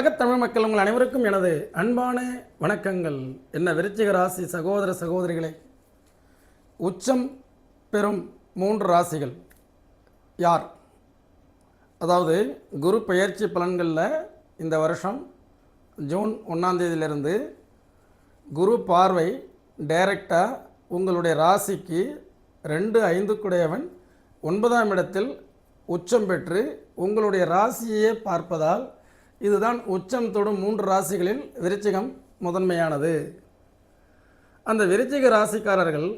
தமிழ் மக்கள் உங்கள் அனைவருக்கும் எனது அன்பான வணக்கங்கள். என்ன விருச்சிக ராசி சகோதர சகோதரிகளே, உச்சம் பெறும் 3 ராசிகள் யார்? அதாவது குரு பெயர்ச்சி பலன்களில் இந்த வருஷம் ஜூன் 1ஆம் தேதியிலிருந்து குரு பார்வை டைரக்டாக உங்களுடைய ராசிக்கு 2-5 9ஆம் இடத்தில் உச்சம் பெற்று உங்களுடைய ராசியையே பார்ப்பதால் இதுதான் உச்சம் தொடும் 3 ராசிகளில் விருச்சிகம் முதன்மையானது. அந்த விருச்சிக ராசிக்காரர்கள்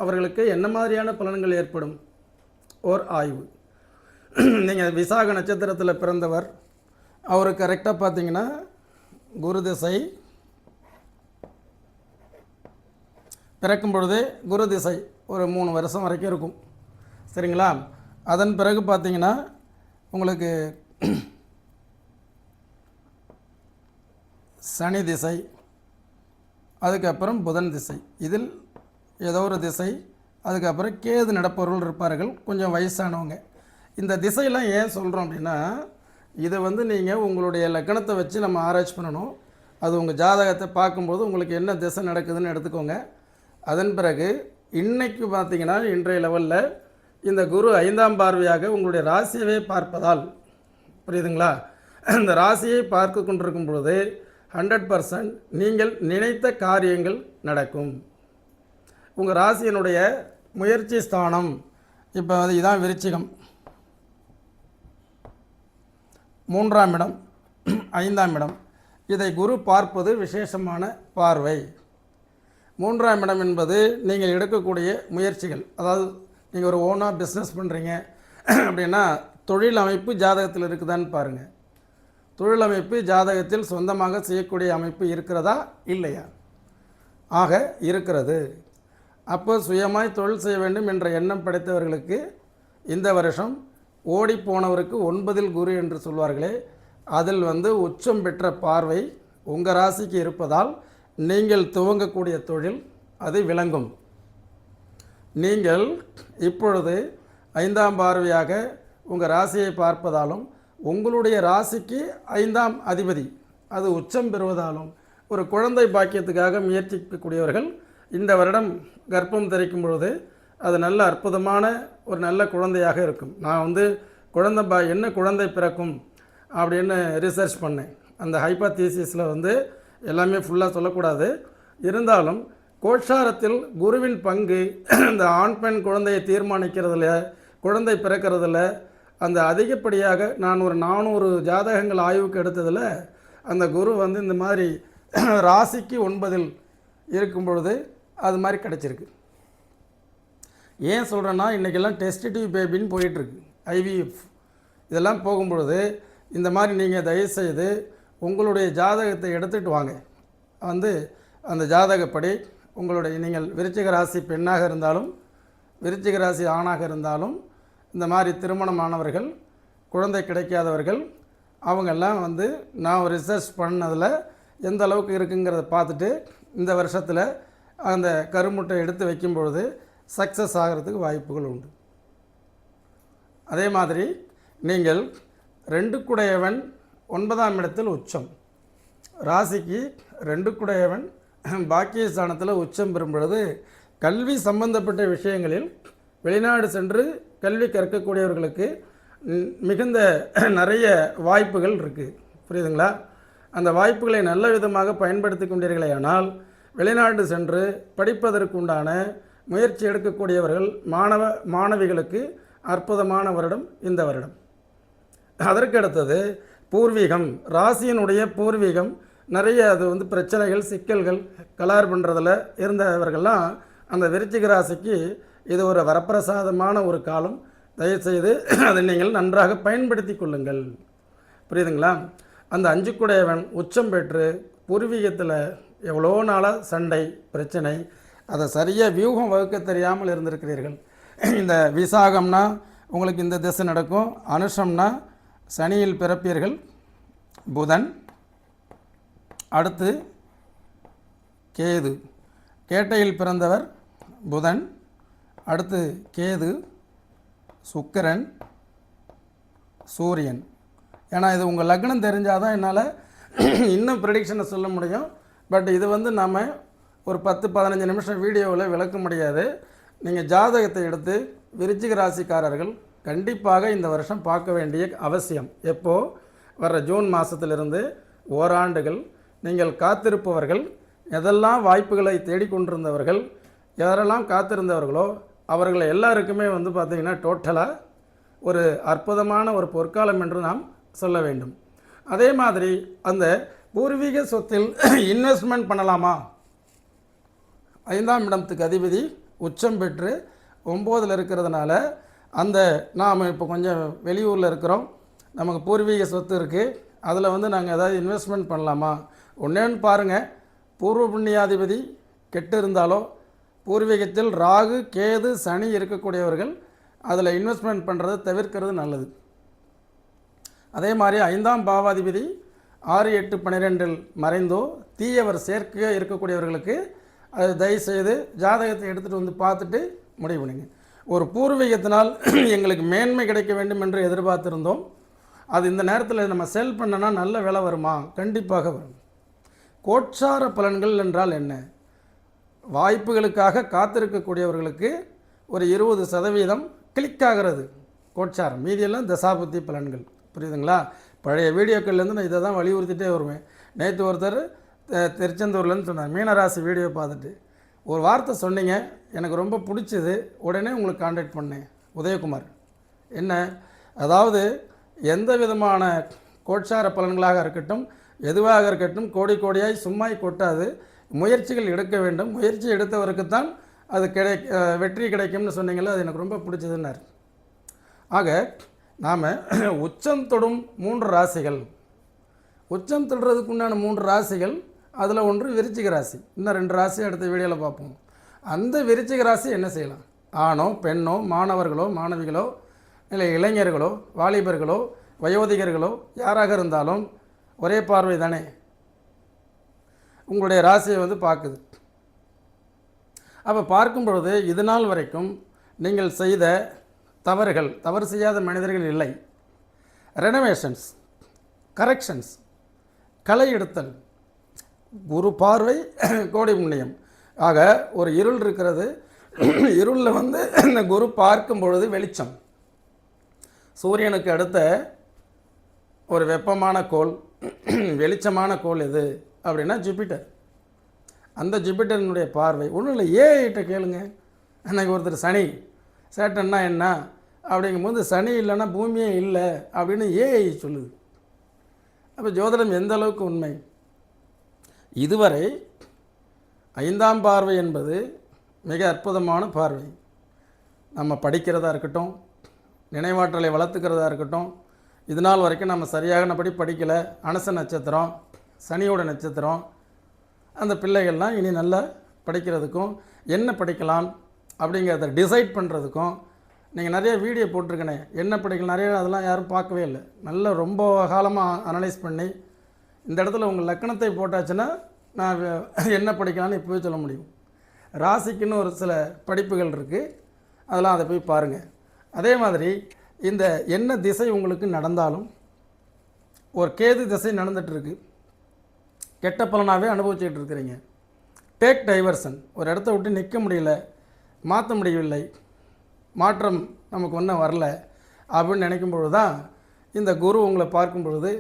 அவர்களுக்கு என்ன மாதிரியான பலன்கள் ஏற்படும்? ஓர் ஆய்வு. நீங்கள் விசாக நட்சத்திரத்தில் பிறந்தவர், அவருக்கு கரெக்டாக பார்த்தீங்கன்னா குரு திசை பிறக்கும் பொழுது குரு திசை ஒரு 3 வருஷம் வரைக்கும் இருக்கும், சரிங்களா? அதன் பிறகு பார்த்தீங்கன்னா உங்களுக்கு சனி திசை, அதுக்கப்புறம் புதன் திசை, இதில் ஏதோ ஒரு திசை, அதுக்கப்புறம் கேது நடப்பவர்கள் இருப்பார்கள், கொஞ்சம் வயசானவங்க. இந்த திசையெல்லாம் ஏன் சொல்கிறோம் அப்படின்னா, இதை நீங்கள் உங்களுடைய லக்கணத்தை வச்சு நம்ம ஆராய்ச்சி பண்ணணும். அது உங்கள் ஜாதகத்தை பார்க்கும்போது உங்களுக்கு என்ன திசை நடக்குதுன்னு எடுத்துக்கோங்க. அதன் பிறகு இன்றைக்கு பார்த்திங்கன்னா இன்றைய லெவலில் இந்த குரு 5ஆம் பார்வையாக உங்களுடைய ராசியவே பார்ப்பதால், புரியுதுங்களா? இந்த ராசியை பார்த்து கொண்டிருக்கும் பொழுது 100% நீங்கள் நினைத்த காரியங்கள் நடக்கும். உங்கள் ராசியினுடைய முயற்சி ஸ்தானம் இப்போ இதுதான் விருச்சிகம், 3ஆம் இடம் 5ஆம் இடம். இதை குரு பார்ப்பது விசேஷமான பார்வை. 3ஆம் இடம் என்பது நீங்கள் எடுக்கக்கூடிய முயற்சிகள். அதாவது நீங்கள் ஒரு ஓனாக பிஸ்னஸ் பண்ணுறீங்க அப்படின்னா தொழில் அமைப்பு ஜாதகத்தில் இருக்குதான்னு பாருங்கள். தொழில் அமைப்பு ஜாதகத்தில் சொந்தமாக செய்யக்கூடிய அமைப்பு இருக்கிறதா இல்லையா? ஆக இருக்கிறது. அப்போ சுயமாய் தொழில் செய்ய வேண்டும் என்ற எண்ணம் படைத்தவர்களுக்கு இந்த வருஷம் ஓடி போனவருக்கு 9இல் குரு என்று சொல்வார்களே, அதில் உச்சம் பெற்ற பார்வை உங்கள் ராசிக்கு இருப்பதால் நீங்கள் துவங்கக்கூடிய தொழில் அது விளங்கும். நீங்கள் இப்பொழுது 5ஆம் பார்வையாக உங்கள் ராசியை பார்ப்பதாலும் உங்களுடைய ராசிக்கு 5ஆம் அதிபதி அது உச்சம் பெறுவதாலும் ஒரு குழந்தை பாக்கியத்துக்காக முயற்சிக்கக்கூடியவர்கள் இந்த வருடம் கர்ப்பம் தரிக்கும் பொழுது அது நல்ல அற்புதமான ஒரு நல்ல குழந்தையாக இருக்கும். நான் என்ன குழந்தை பிறக்கும் அப்படின்னு ரிசர்ச் பண்ணேன். அந்த ஹைப்போதீசிஸில் எல்லாமே ஃபுல்லாக சொல்லக்கூடாது, இருந்தாலும் கோட்சாரத்தில் குருவின் பங்கு இந்த ஆண் பெண் குழந்தையை தீர்மானிக்கிறதுல, குழந்தை பிறக்கிறதுல அந்த அதிகப்படியாக நான் ஒரு 400 ஜாதகங்கள் ஆய்வுக்கு எடுத்ததில் அந்த குரு இந்த மாதிரி ராசிக்கு 9இல் இருக்கும் பொழுது அது மாதிரி கிடச்சிருக்கு. ஏன் சொல்கிறேன்னா, இன்றைக்கெல்லாம் டெஸ்டிடிவ் பேபின்னு போயிட்டுருக்கு, ஐவிஎஃப் இதெல்லாம் போகும்பொழுது இந்த மாதிரி நீங்கள் தயவுசெய்து உங்களுடைய ஜாதகத்தை எடுத்துகிட்டு வாங்க. அந்த ஜாதகப்படி உங்களுடைய நீங்கள் விருச்சிக ராசி பெண்ணாக இருந்தாலும் விருச்சிக ராசி ஆணாக இருந்தாலும் இந்த மாதிரி திருமணமானவர்கள், குழந்தை கிடைக்காதவர்கள், அவங்கெல்லாம் நான் ரிசர்ச் பண்ணதில் எந்த அளவுக்கு இருக்குங்கிறத பார்த்துட்டு இந்த வருஷத்தில் அந்த கருமுட்டை எடுத்து வைக்கும் பொழுது சக்ஸஸ் ஆகிறதுக்கு வாய்ப்புகள் உண்டு. அதே மாதிரி நீங்கள் 2 9ஆம் இடத்தில் உச்சம், ராசிக்கு 2 பாக்கிய ஸ்தானத்தில் உச்சம் பெறும் பொழுது கல்வி சம்பந்தப்பட்ட விஷயங்களில் வெளிநாடு சென்று கல்வி கற்கக்கூடியவர்களுக்கு மிகுந்த நிறைய வாய்ப்புகள் இருக்குது, புரியுதுங்களா? அந்த வாய்ப்புகளை நல்ல விதமாக பயன்படுத்தி கொண்டீர்களேயானால் வெளிநாடு சென்று படிப்பதற்குண்டான முயற்சி எடுக்கக்கூடியவர்கள் மாணவிகளுக்கு அற்புதமான வருடம் இந்த வருடம். அதற்கடுத்தது பூர்வீகம், ராசியினுடைய பூர்வீகம் நிறைய அது பிரச்சனைகள் சிக்கல்கள் கலார் பண்ணுறதில் இருந்தவர்கள்லாம் அந்த விருச்சிக ராசிக்கு இது ஒரு வரப்பிரசாதமான ஒரு காலம். தயவுசெய்து அதை நீங்கள் நன்றாக பயன்படுத்தி கொள்ளுங்கள், புரியுதுங்களா? அந்த 5 உச்சம் பெற்று பூர்வீகத்தில் எவ்வளோ நாளாக சண்டை பிரச்சனை, அதை சரியாக வியூகம் வகுக்க தெரியாமல் இருந்திருக்கிறீர்கள். இந்த விசாகம்னா உங்களுக்கு இந்த திசை நடக்கும், அனுஷம்னா சனியில் பிறப்பீர்கள், புதன், அடுத்து கேது, கேட்டையில் பிறந்தவர் புதன், அடுத்து கேது, சுக்கிரன், சூரியன். ஏன்னா இது உங்கள் லக்னம் தெரிஞ்சால் தான் என்னால் இன்னும் ப்ரெடிக்ஷனை சொல்ல முடியும். பட் இது வந்து நம்ம ஒரு 10-15 நிமிஷம் வீடியோவில் விளக்க முடியாது. நீங்கள் ஜாதகத்தை எடுத்து விருச்சிக ராசிக்காரர்கள் கண்டிப்பாக இந்த வருஷம் பார்க்க வேண்டிய அவசியம். எப்போது வர்ற ஜூன் மாதத்திலிருந்து ஓராண்டுகள் நீங்கள் காத்திருப்பவர்கள், எதெல்லாம் வாய்ப்புகளை தேடிக்கொண்டிருந்தவர்கள், யாரெல்லாம் காத்திருந்தவர்களோ அவர்கள் எல்லாருக்குமே வந்து பார்த்திங்கன்னா டோட்டலாக ஒரு அற்புதமான ஒரு பொற்காலம் என்று நாம் சொல்ல வேண்டும். அதே மாதிரி அந்த பூர்வீக சொத்தில் இன்வெஸ்ட்மெண்ட் பண்ணலாமா? 5ஆம் இடத்துக்கு அதிபதி உச்சம் பெற்று 9ல் இருக்கிறதுனால அந்த நாம் இப்போ கொஞ்சம் வெளியூரில் இருக்கிறோம், நமக்கு பூர்வீக சொத்து இருக்குது, அதில் வந்து நாங்கள் ஏதாவது இன்வெஸ்ட்மெண்ட் பண்ணலாமா? ஒன்றேன்னு பாருங்கள், பூர்வ புண்ணியாதிபதி கெட்டு இருந்தாலோ பூர்வீகத்தில் ராகு கேது சனி இருக்கக்கூடியவர்கள் அதில் இன்வெஸ்ட்மெண்ட் பண்ணுறதை தவிர்க்கிறது நல்லது. அதே மாதிரி 5ஆம் பாவாதிபதி 6, 8, 12 மறைந்தோ தீயவர் சேர்க்க இருக்கக்கூடியவர்களுக்கு அது தயவுசெய்து ஜாதகத்தை எடுத்துகிட்டு வந்து பார்த்துட்டு முடிவு பண்ணுங்க. ஒரு பூர்வீகத்தினால் எங்களுக்கு மேன்மை கிடைக்க வேண்டும் என்று எதிர்பார்த்திருந்தோம், அது இந்த நேரத்தில் நம்ம செல் பண்ணனா நல்ல விலை வருமா? கண்டிப்பாக வரும். கோட்சார பலன்கள் என்றால் என்ன? வாய்ப்புகளுக்காக காத்திருக்கக்கூடியவர்களுக்கு ஒரு 20% கிளிக் ஆகிறது கோட்சாரம், மீதியெல்லாம் தசாபுத்தி பலன்கள். புரியுதுங்களா? பழைய வீடியோக்கள்லேருந்து நான் இதை தான் வலியுறுத்திட்டே வருவேன். நேற்று ஒருத்தர் திருச்செந்தூர்லேருந்து சொன்னார், மீனராசி வீடியோ பார்த்துட்டு ஒரு வார்த்தை சொன்னீங்க, எனக்கு ரொம்ப பிடிச்சது, உடனே உங்களுக்கு கான்டாக்ட் பண்ணேன். உதயகுமார் என்ன, அதாவது எந்த விதமான கோட்சார பலன்களாக இருக்கட்டும், எதுவாக இருக்கட்டும், கோடி கோடியாய் சும்மாய் கொட்டாது, முயற்சிகள் எடுக்க வேண்டும், முயற்சி எடுத்தவருக்குத்தான் அது வெற்றி கிடைக்கும்னு சொன்னீங்களே, அது எனக்கு ரொம்ப பிடிச்சதுன்னார். ஆக நாம் உச்சம் தொடும் 3 ராசிகள், உச்சம் தொடுறதுக்கு உண்டான 3 ராசிகள், அதில் ஒன்று விருச்சிக ராசி, இன்னும் 2 ராசி அடுத்த வீடியோவில் பார்ப்போம். அந்த விருச்சிக ராசி என்ன செய்யலாம்? ஆணோ பெண்ணோ, மாணவர்களோ மாணவிகளோ, இல்லை இளைஞர்களோ வாலிபர்களோ வயோதிகர்களோ யாராக இருந்தாலும் ஒரே பார்வை தானே உங்களுடைய ராசியை வந்து பார்க்குது. அப்போ பார்க்கும் பொழுது இது நாள் வரைக்கும் நீங்கள் செய்த தவறு செய்யாத மனிதர்கள் இல்லை. ரெனோவேஷன்ஸ், கரெக்ஷன்ஸ், களை எடுத்தல், குரு பார்வை, கோடி புண்ணியம். ஆக ஒரு இருள் இருக்கிறது, இருளில் வந்து இந்த குரு பார்க்கும் பொழுது வெளிச்சம். சூரியனுக்கு அடுத்த ஒரு வெப்பமான கோள், வெளிச்சமான கோள் எது அப்படின்னா ஜூபிட்டர். அந்த ஜூபிட்டரினுடைய பார்வை ஒன்றும் இல்லை. ஏஐட்ட கேளுங்க. அன்றைக்கி ஒருத்தர் சனி சேட்டன்னா என்ன அப்படிங்கும்போது சனி இல்லைன்னா பூமியே இல்லை அப்படின்னு ஏஐ சொல்லுது. அப்போ ஜோதிடம் எந்த அளவுக்கு உண்மை? இதுவரை 5ஆம் பார்வை என்பது மிக அற்புதமான பார்வை. நம்ம படிக்கிறதா இருக்கட்டும், நினைவாற்றலை வளர்த்துக்கிறதா இருக்கட்டும், இது நாள் வரைக்கும் நம்ம சரியானபடி படிக்கலை, அனுச நட்சத்திரம், சனியோட நட்சத்திரம், அந்த பிள்ளைகள்லாம் இனி நல்லா படிக்கிறதுக்கும் என்ன படிக்கலாம் அப்படிங்கிறத டிசைட் பண்ணுறதுக்கும் நீங்கள் நிறைய வீடியோ போட்டிருக்கனே, என்ன படிக்கலாம் நிறைய, அதெல்லாம் யாரும் பார்க்கவே இல்லை. நல்லா ரொம்ப காலமாக அனலைஸ் பண்ணி இந்த இடத்துல உங்கள் லக்கணத்தை போட்டாச்சுன்னா நான் என்ன படிக்கலான்னு இப்போவே சொல்ல முடியும். ராசிக்குன்னு ஒரு சில படிப்புகள் இருக்குது, அதெல்லாம் அதை போய் பாருங்கள். அதே மாதிரி இந்த என்ன திசை உங்களுக்கு நடந்தாலும், ஒரு கேது திசை நடந்துகிட்ருக்கு, கெட்ட பலனாகவே அனுபவிச்சுக்கிட்டு இருக்கிறீங்க. டேக் டைவர்சன், ஒரு இடத்த விட்டு நிற்க முடியல, மாற்ற முடியவில்லை, மாற்றம் நமக்கு ஒன்றும் வரல அப்படின்னு நினைக்கும் பொழுது தான் இந்த குரு உங்களை பார்க்கும் பொழுது,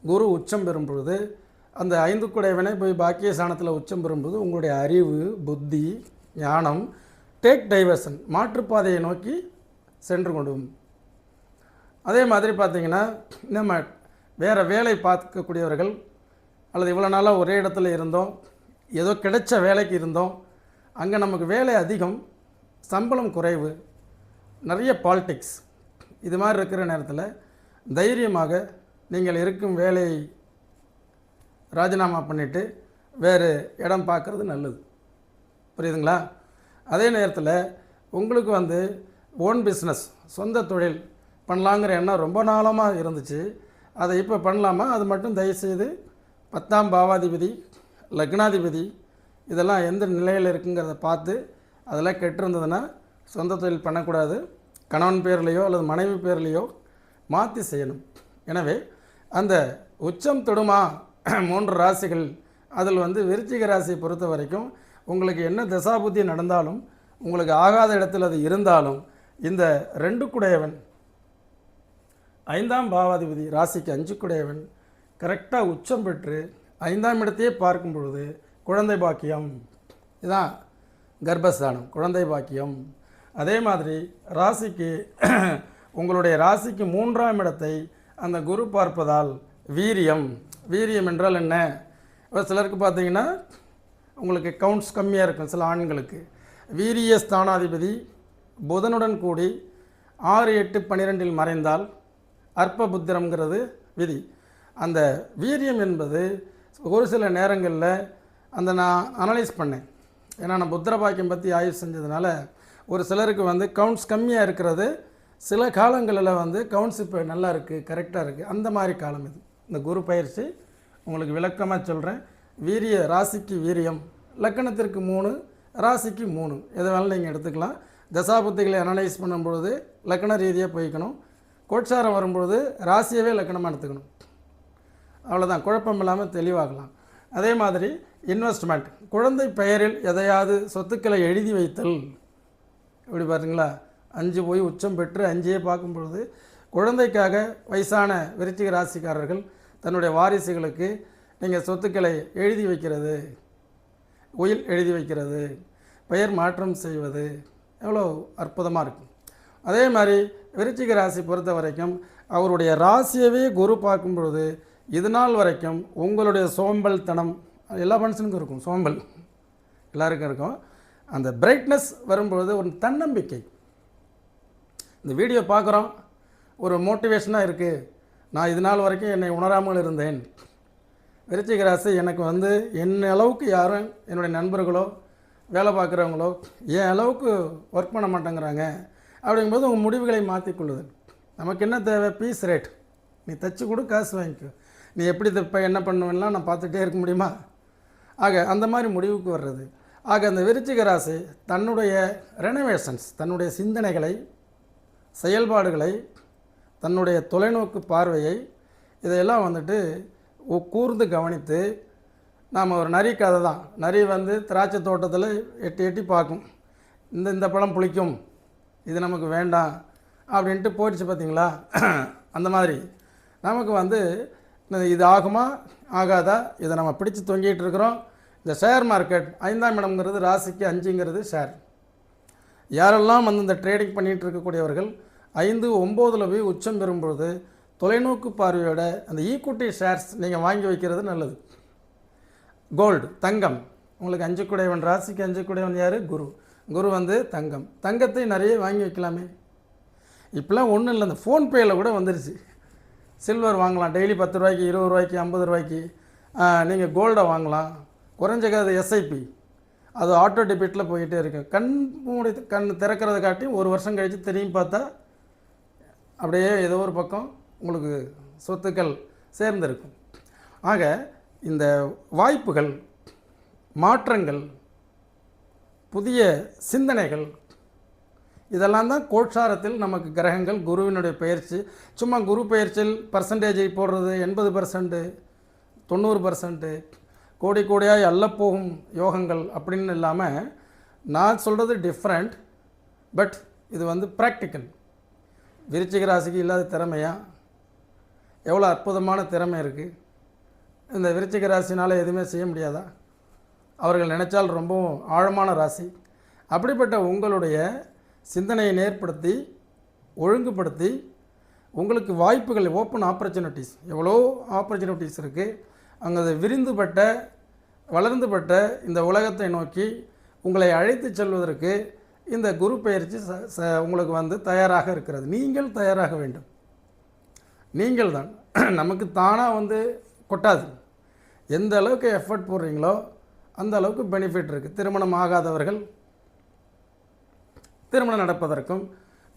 குரு உச்சம் பெறும் பொழுது, அந்த 5 குடையவனை போய் பாக்கிய ஸ்தானத்தில் உச்சம் பெறும்போது உங்களுடைய அறிவு, புத்தி, ஞானம் டேக் டைவர்சன், மாற்றுப்பாதையை நோக்கி சென்று கொண்டும். அதே மாதிரி பார்த்திங்கன்னா நம்ம வேறு வேலை பார்க்கக்கூடியவர்கள், அல்லது இவ்வளோ நாளாக ஒரே இடத்துல இருந்தோம், ஏதோ கிடைச்ச வேலைக்கு இருந்தோம், அங்கே நமக்கு வேலை அதிகம், சம்பளம் குறைவு, நிறைய பாலிடிக்ஸ், இது மாதிரி இருக்கிற நேரத்தில் தைரியமாக நீங்கள் இருக்கும் வேலையை ராஜினாமா பண்ணிவிட்டு வேறு இடம் பார்க்குறது நல்லது. புரியுதுங்களா? அதே நேரத்தில் உங்களுக்கு வந்து ஓன் பிஸ்னஸ், சொந்த தொழில் பண்ணலாங்கிற எண்ணம் ரொம்ப நாளமாக இருந்துச்சு, அதை இப்போ பண்ணலாமா? அது மட்டும் தயவுசெய்து 10ஆம் பாவாதிபதி, லக்னாதிபதி இதெல்லாம் எந்த நிலையில் இருக்குங்கிறத பார்த்து, அதெல்லாம் கெட்டிருந்ததுன்னா சொந்த தொழில் பண்ணக்கூடாது, கணவன் பேர்லேயோ அல்லது மனைவி பேர்லேயோ மாற்றி செய்யணும். எனவே அந்த உச்சம் தொடுமா 3 ராசிகள், அதில் வந்து விருச்சிக ராசியை பொறுத்த வரைக்கும் உங்களுக்கு என்ன தசாபுத்தி நடந்தாலும், உங்களுக்கு ஆகாத இடத்தில் அது இருந்தாலும், இந்த 2 குடையவன் 5ஆம் பாவாதிபதி ராசிக்கு 5 குடையவன் கரெக்டாக உச்சம் பெற்று 5ஆம் இடத்தையே பார்க்கும் பொழுது குழந்தை பாக்கியம், இதுதான் கர்ப்பஸ்தானம், குழந்தை பாக்கியம். அதே மாதிரி ராசிக்கு உங்களுடைய ராசிக்கு 3ஆம் இடத்தை அந்த குரு பார்ப்பதால் வீரியம். வீரியம் என்றால் என்ன? இப்போ சிலருக்கு பார்த்தீங்கன்னா உங்களுக்கு கவுண்ட்ஸ் கம்மியாக இருக்கும். சில ஆண்களுக்கு வீரிய ஸ்தானாதிபதி புதனுடன் கூடி 6, 8, 12 மறைந்தால் அற்ப புத்திரம்ங்கிறது விதி. அந்த வீரியம் என்பது ஒரு சில நேரங்களில் அந்த நான் அனலைஸ் பண்ணேன். ஏன்னா நான் புத்திர பாக்கியம் பற்றி ஆய்வு செஞ்சதுனால ஒரு சிலருக்கு வந்து கவுண்ட்ஸ் கம்மியாக இருக்கிறது, சில காலங்களில் வந்து கவுண்ட்ஸ் இப்போ நல்லா இருக்குது, கரெக்டாக இருக்குது. அந்த மாதிரி காலம் இது. இந்த குரு பயிற்சி உங்களுக்கு விளக்கமாக சொல்கிறேன். வீரிய ராசிக்கு வீரியம், லக்கணத்திற்கு 3, ராசிக்கு 3, எதை வேணாலும் நீங்கள் எடுத்துக்கலாம். தசாபுத்திகளை அனலைஸ் பண்ணும்பொழுது லக்கண ரீதியாக போய்க்கணும். கோட்சாரம் வரும்பொழுது ராசியவே லக்கணமாக எடுத்துக்கணும். அவ்வளோதான், குழப்பம் இல்லாமல் தெளிவாகலாம். அதே மாதிரி இன்வெஸ்ட்மெண்ட், குழந்தை பெயரில் எதையாவது சொத்துக்களை எழுதி வைத்தல். இப்படி பார்த்தீங்களா, 5 போய் உச்சம் பெற்று 5ஐயே பார்க்கும்பொழுது குழந்தைக்காக வயசான விருச்சிக ராசிக்காரர்கள் தன்னுடைய வாரிசுகளுக்கு நீங்கள் சொத்துக்களை எழுதி வைக்கிறது, உயில் எழுதி வைக்கிறது, பெயர் மாற்றம் செய்வது எவ்வளோ அற்புதமாக இருக்கும். அதே மாதிரி விருச்சிக ராசி பொறுத்த வரைக்கும் அவருடைய ராசியவே குரு பார்க்கும் பொழுது இது நாள் வரைக்கும் உங்களுடைய சோம்பல் தனம் எல்லா மனுஷனுக்கும் இருக்கும். சோம்பல் எல்லாருக்கும் இருக்கும். அந்த பிரைட்னஸ் வரும்பொழுது ஒரு தன்னம்பிக்கை. இந்த வீடியோ பார்க்குறோம், ஒரு மோட்டிவேஷனாக இருக்குது. நான் இது நாள் வரைக்கும் என்னை உணராமல் இருந்தேன். விருச்சிக ராசி எனக்கு வந்து என்ன அளவுக்கு யாரும் என்னுடைய நண்பர்களோ வேலை பார்க்குறவங்களோ என் அளவுக்கு ஒர்க் பண்ண மாட்டேங்கிறாங்க. அப்படிங்கும்போது உங்கள் முடிவுகளை மாற்றிக்கொள்ளுது. நமக்கு என்ன தேவை? Piece rate. நீ தைச்சி கொடு, காசு வாங்கிக்கோ. நீ எப்படி தைப்ப, என்ன பண்ணுவேன்லாம் நான் பார்த்துட்டே இருக்க முடியுமா? ஆக அந்த மாதிரி முடிவுக்கு வர்றது. ஆக அந்த விருச்சிக ராசி தன்னுடைய ரெனோவேஷன்ஸ், தன்னுடைய சிந்தனைகளை, செயல்பாடுகளை, தன்னுடைய தொலைநோக்கு பார்வையை இதையெல்லாம் வந்துட்டு கூர்ந்து கவனித்து, நாம் ஒரு நரி கதை தான். நரி வந்து திராட்சை தோட்டத்தில் எட்டி எட்டி பார்க்கும். இந்த பழம் புளிக்கும், இது நமக்கு வேண்டாம் அப்படின்ட்டு போயிடுச்சு பார்த்தீங்களா? அந்த மாதிரி நமக்கு வந்து இது ஆகுமா ஆகாதா, இதை நம்ம பிடிச்சி தொங்கிட்டு இருக்கிறோம். இந்த ஷேர் மார்க்கெட் 5ஆம் இடம்ங்கிறது ராசிக்கு 5ங்கிறது ஷேர். யாரெல்லாம் வந்து இந்த ட்ரேடிங் பண்ணிகிட்டு இருக்கக்கூடியவர்கள் 5, 9 போய் உச்சம் பெறும்பொழுது தொலைநோக்கு பார்வையோட அந்த ஈக்விட்டி ஷேர்ஸ் நீங்கள் வாங்கி வைக்கிறது நல்லது. கோல்டு, தங்கம், உங்களுக்கு 5 குடையவன், ராசிக்கு 5 குடையவன் யார்? குரு. குரு வந்து தங்கம். தங்கத்தை நிறைய வாங்கி வைக்கலாமே. இப்போலாம் ஒன்றும் இல்லை, இந்த ஃபோன்பேயில் கூட வந்துருச்சு. சில்வர் வாங்கலாம், டெய்லி 10 ரூபாய்க்கு, 20 ரூபாய்க்கு, 50 ரூபாய்க்கு நீங்கள் கோல்டை வாங்கலாம். குறைஞ்ச காது எஸ்ஐபி, அது ஆட்டோ டெபிட்டில் போயிட்டே இருக்கு. கண் திறக்கிறத காட்டி 1 வருஷம் கழித்து திரும்பி பார்த்தா அப்படியே ஏதோ ஒரு பக்கம் உங்களுக்கு சொத்துக்கள் சேர்ந்திருக்கும். ஆக இந்த வாய்ப்புகள், மாற்றங்கள், புதிய சிந்தனைகள், இதெல்லாம் தான் கோட்சாரத்தில் நமக்கு கிரகங்கள், குருவினுடைய பயிற்சி. சும்மா குரு பயிற்சியில் பர்சன்டேஜை போடுறது 80%, 90%, கோடி கோடியாக அள்ளப்போகும் யோகங்கள் அப்படின்னு இல்லாமல், நான் சொல்கிறது டிஃப்ரெண்ட். பட் இது வந்து ப்ராக்டிக்கல். விருச்சிக ராசிக்கு இல்லாத திறமையா? எவ்வளோ அற்புதமான திறமை இருக்குது. இந்த விருச்சிக ராசினால் எதுவுமே செய்ய முடியாதா? அவர்கள் நினைச்சால் ரொம்பவும் ஆழமான ராசி. அப்படிப்பட்ட உங்களுடைய சிந்தனையை நேர்படுத்தி ஒழுங்குபடுத்தி உங்களுக்கு வாய்ப்புகள், ஓப்பன் ஆப்பர்ச்சுனிட்டிஸ், எவ்வளோ ஆப்பர்ச்சுனிட்டிஸ் இருக்குது. அங்கே விரிந்துபட்ட வளர்ந்துபட்ட இந்த உலகத்தை நோக்கி உங்களை அழைத்து செல்வதற்கு இந்த குரு பயிற்சி உங்களுக்கு வந்து தயாராக இருக்கிறது. நீங்கள் தயாராக வேண்டும். நீங்கள் தான், நமக்கு தானாக வந்து கொட்டாது. எந்த அளவுக்கு எஃபர்ட் போடுறீங்களோ அந்த அளவுக்கு பெனிஃபிட் இருக்குது. திருமணம் ஆகாதவர்கள் திருமணம் நடப்பதற்கும்,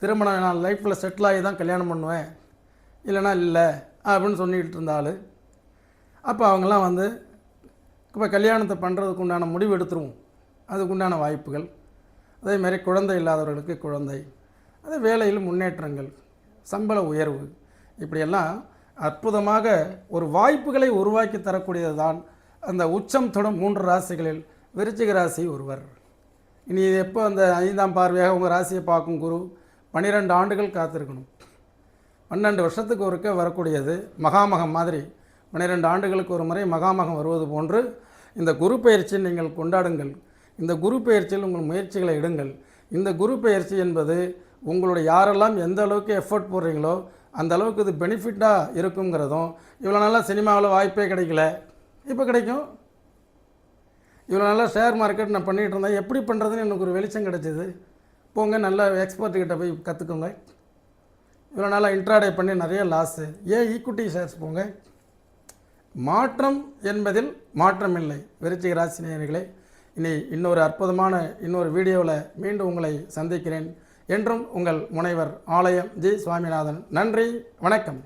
திருமணம் நான் லைஃப்பில் செட்டில் ஆகி தான் கல்யாணம் பண்ணுவேன், இல்லைனா இல்லை அப்படின்னு சொல்லிகிட்டு இருந்தாலும், அப்போ அவங்களாம் வந்து இப்போ கல்யாணத்தை பண்ணுறதுக்கு உண்டான முடிவு எடுத்துருவோம். அதுக்குண்டான வாய்ப்புகள். அதேமாதிரி குழந்தை இல்லாதவர்களுக்கு குழந்தை, அதே வேலையில் முன்னேற்றங்கள், சம்பள உயர்வு, இப்படியெல்லாம் அற்புதமாக ஒரு வாய்ப்புகளை உருவாக்கி தரக்கூடியது தான் அந்த உச்சம் தொடும் 3 ராசிகளில் விருச்சிக ராசி ஒருவர். இனி எப்போ அந்த 5ஆம் பார்வையாக உங்கள் ராசியை பார்க்கும் குரு 12 ஆண்டுகள் காத்திருக்கணும். 12 வருஷத்துக்கு ஒருக்க வரக்கூடியது மகாமகம் மாதிரி 12 ஆண்டுகளுக்கு ஒரு முறை மகாமகம் வருவது போன்று இந்த குரு பயிற்சியை நீங்கள் கொண்டாடுங்கள். இந்த குரு பயிற்சியில் உங்கள் முயற்சிகளை எடுங்கள். இந்த குரு பயிற்சி என்பது உங்களுடைய யாரெல்லாம் எந்த அளவுக்கு எஃபர்ட் போடுறீங்களோ அந்த அளவுக்கு இது பெனிஃபிட்டாக இருக்குங்கிறதும், இவ்வளோ நாளாக சினிமாவில் வாய்ப்பே கிடைக்கல, இப்போ கிடைக்கும். இவ்வளோ நாளாக ஷேர் மார்க்கெட் நான் பண்ணிகிட்டு இருந்தேன், எப்படி பண்ணுறதுன்னு எனக்கு ஒரு வெளிச்சம் கிடைச்சிது. போங்க, நல்ல எக்ஸ்பர்ட்டுக்கிட்ட போய் கற்றுக்கோங்க. இவ்வளோ நாளாக இன்ட்ராடே பண்ணி நிறைய லாஸு, ஏன் ஈக்விட்டி ஷேர்ஸ் போங்க. மாற்றம் என்பதில் மாற்றம் இல்லை. விருச்சிக ராசி நேயர்களே, இனி இன்னொரு அற்புதமான இன்னொரு வீடியோவில் மீண்டும் உங்களை சந்திக்கிறேன். என்றும் உங்கள் முனைவர் ஆலயம் ஜி. சுவாமிநாதன். நன்றி, வணக்கம்.